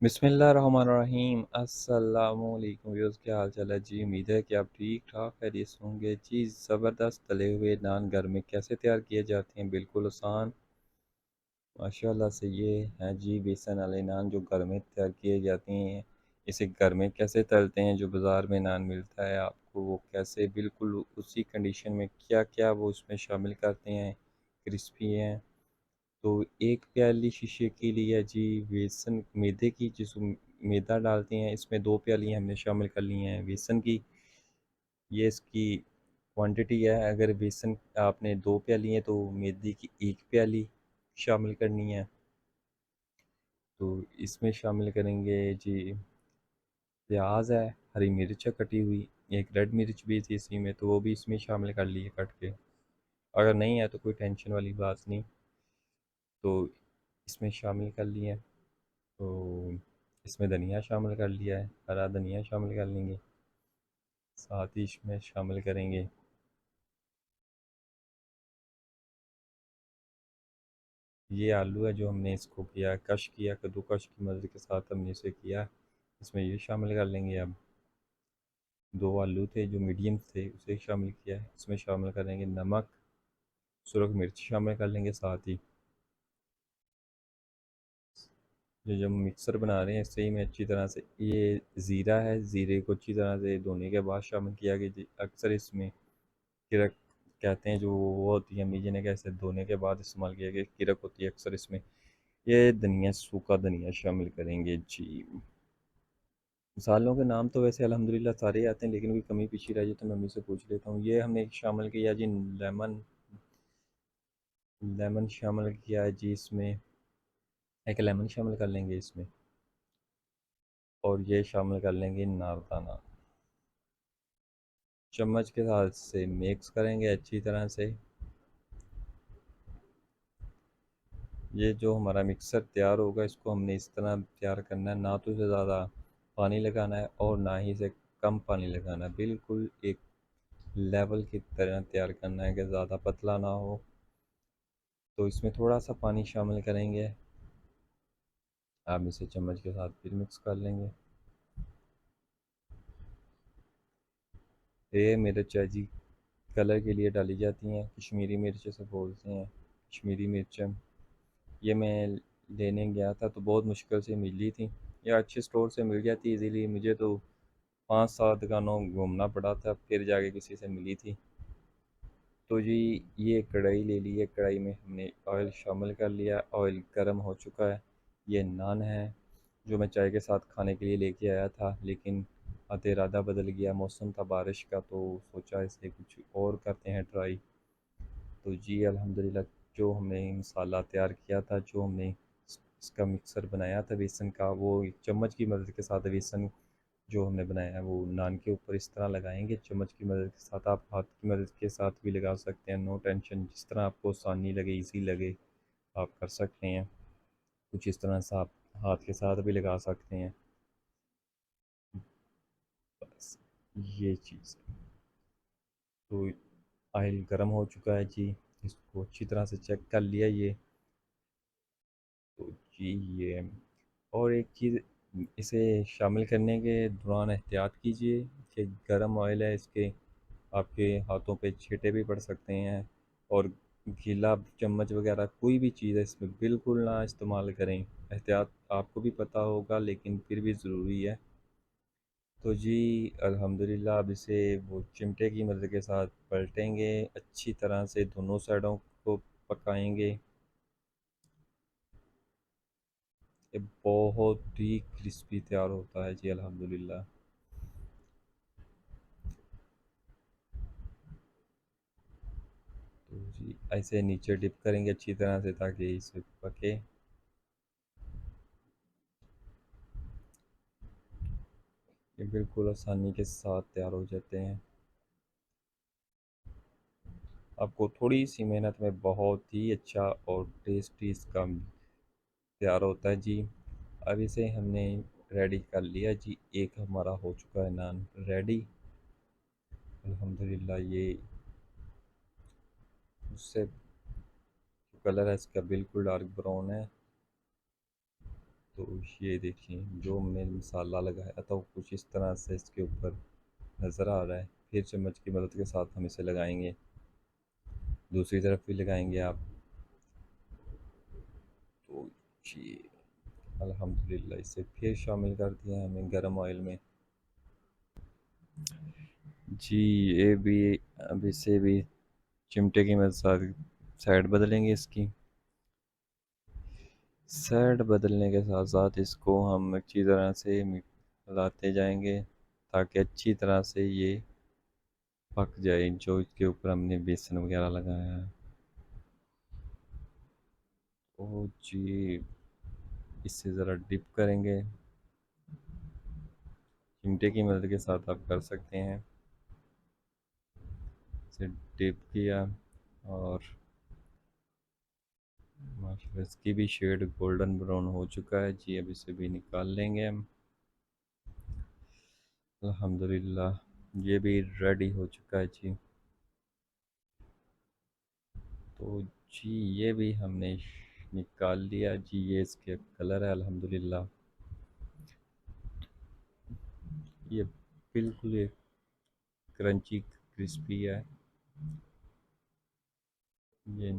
बिस्मिल्लाहिर्रहमानिर्रहीम। अस्सलामुअलैकुम व्यूअर्स, क्या हाल चाल है जी। उम्मीद है कि आप ठीक ठाक खैरियत से होंगे जी। ज़बरदस्त तले हुए नान घर में कैसे तैयार किए जाते हैं, बिल्कुल आसान माशाल्लाह से। ये हैं जी बेसन वाले नान जो घर में तैयार किए जाते हैं। इसे घर में कैसे तलते हैं, जो बाज़ार में नान मिलता है आपको वो कैसे बिल्कुल उसी कंडीशन में क्या क्या वो उसमें शामिल करते हैं, क्रिस्पी हैं। तो एक प्याली शीशे के लिए जी बेसन मैदे की, जिस मैदा डालते हैं इसमें 2 प्याली हमने शामिल कर ली हैं बेसन की। ये इसकी क्वांटिटी है। अगर बेसन आपने 2 प्याली है तो मैदे की 1 प्याली शामिल करनी है। तो इसमें शामिल करेंगे जी प्याज है, हरी मिर्च है कटी हुई, एक रेड मिर्च भी थी इसी में तो वो भी इसमें शामिल कर लिए कट के। अगर नहीं है तो कोई टेंशन वाली बात नहीं, तो इसमें शामिल कर लिए। तो इसमें धनिया शामिल कर लिया है, हरा धनिया शामिल कर लेंगे। साथ ही इसमें शामिल करेंगे ये आलू है जो हमने इसको किया कश किया, कद्दूकश की मदद के साथ हमने इसे किया। इसमें ये शामिल कर लेंगे। अब 2 आलू थे जो मीडियम थे उसे शामिल किया है। इसमें शामिल करेंगे नमक, सुरख मिर्च शामिल कर लेंगे। साथ ही जो जब मिक्सर बना रहे हैं इससे ही में अच्छी तरह से ये ज़ीरा है, ज़ीरे को अच्छी तरह से धोने के बाद शामिल किया गया। अक्सर इसमें किरक कहते हैं, जो वो होती है अम्मी जी ने कैसे धोने के बाद इस्तेमाल किया गया, किरक होती है अक्सर इसमें। ये धनिया, सूखा धनिया शामिल करेंगे जी। मसालों के नाम तो वैसे अल्हम्दुलिल्लाह सारे ही आते हैं, लेकिन कोई कमी पीछी रह जाए तो मैं अम्मी से पूछ लेता हूँ। ये हमने शामिल किया जी लेमन, लेमन शामिल किया है जी इसमें। एक लेमन शामिल कर लेंगे इसमें। और ये शामिल कर लेंगे नारदाना। चम्मच के साथ से मिक्स करेंगे अच्छी तरह से। ये जो हमारा मिक्सर तैयार होगा इसको हमने इस तरह तैयार करना है, ना तो इसे ज़्यादा पानी लगाना है और ना ही इसे कम पानी लगाना है। बिल्कुल एक लेवल की तरह तैयार करना है कि ज़्यादा पतला ना हो। तो इसमें थोड़ा सा पानी शामिल करेंगे। आप इसे चम्मच के साथ फिर मिक्स कर लेंगे। ये मिर्च है जी, कलर के लिए डाली जाती हैं, कश्मीरी मिर्च से बोलते हैं, कश्मीरी मिर्च। ये मैं लेने गया था तो बहुत मुश्किल से मिली थी। ये अच्छे स्टोर से मिल जाती इजीली, मुझे तो 5-7 दुकानों घूमना पड़ा था फिर जाके किसी से मिली थी। तो जी ये कढ़ाई ले ली है, कढ़ाई में हमने ऑयल शामिल कर लिया, ऑयल गर्म हो चुका है। ये नान है जो मैं चाय के साथ खाने के लिए लेके आया था, लेकिन इरादा बदल गया, मौसम था बारिश का तो सोचा इसे कुछ और करते हैं ट्राई। तो जी अल्हम्दुलिल्लाह जो हमने मसाला तैयार किया था, जो हमने इसका मिक्सर बनाया था बेसन का, वो एक चम्मच की मदद के साथ बेसन जो हमने बनाया है वो नान के ऊपर इस तरह लगाएंगे चम्मच की मदद के साथ। आप हाथ की मदद के साथ भी लगा सकते हैं, नो टेंशन, जिस तरह आपको आसानी लगे, इजी लगे आप कर सकते हैं। कुछ इस तरह से आप हाथ के साथ भी लगा सकते हैं। बस ये चीज़ है। तो ऑयल गर्म हो चुका है जी, इसको अच्छी तरह से चेक कर लिया ये। तो जी ये और एक चीज़, इसे शामिल करने के दौरान एहतियात कीजिए कि गर्म ऑयल है, इसके आपके हाथों पे छींटे भी पड़ सकते हैं। और गीला चम्मच वगैरह कोई भी चीज़ है इसमें बिल्कुल ना इस्तेमाल करें। एहतियात आपको भी पता होगा लेकिन फिर भी ज़रूरी है। तो जी अल्हम्दुलिल्लाह अब इसे वो चिमटे की मदद के साथ पलटेंगे, अच्छी तरह से दोनों साइडों को पकाएंगे। ये बहुत ही क्रिस्पी तैयार होता है जी अल्हम्दुलिल्लाह। तो जी ऐसे नीचे डिप करेंगे अच्छी तरह से ताकि इसे पके। ये बिल्कुल आसानी के साथ तैयार हो जाते हैं। आपको थोड़ी सी मेहनत में बहुत ही अच्छा और टेस्टी इसका तैयार होता है जी। अब इसे हमने रेडी कर लिया जी। एक हमारा हो चुका है नान रेडी अल्हम्दुलिल्लाह। ये उससे कलर है इसका बिल्कुल डार्क ब्राउन है। तो ये देखिए जो हमने मसाला लगाया था वो कुछ इस तरह से इसके ऊपर नज़र आ रहा है। फिर चम्मच की मदद के साथ हम इसे लगाएंगे, दूसरी तरफ भी लगाएंगे आप। तो जी अल्हम्दुलिल्लाह इसे फिर शामिल कर दिया हमने गर्म ऑयल में। जी ये भी, अब इसे भी चिमटे की मदद से साइड बदलेंगे इसकी। साइड बदलने के साथ साथ इसको हम अच्छी तरह से मिलाते जाएंगे ताकि अच्छी तरह से ये पक जाए जो इसके ऊपर हमने बेसन वगैरह लगाया है। तो जी इससे ज़रा डिप करेंगे, चिमटे की मदद के साथ आप कर सकते हैं। इसे डिप किया और माशाल्लाह इसकी भी शेड गोल्डन ब्राउन हो चुका है जी। अब इसे भी निकाल लेंगे हम। अल्हम्दुलिल्लाह ये भी रेडी हो चुका है जी। तो जी ये भी हमने निकाल लिया जी। ये इसके कलर है अल्हम्दुलिल्लाह। ये बिल्कुल ये क्रंची क्रिस्पी है। ये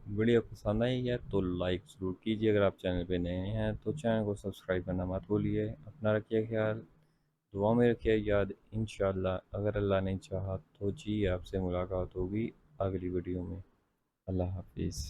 वीडियो पसंद आई है तो लाइक ज़रूर कीजिए। अगर आप चैनल पे नए हैं तो चैनल को सब्सक्राइब करना मत भूलिए। अपना रखिए ख्याल, दुआ में रखिए याद। इंशाअल्लाह अगर अल्लाह ने चाहा तो जी आपसे मुलाकात होगी अगली वीडियो में। अल्लाह हाफिज़।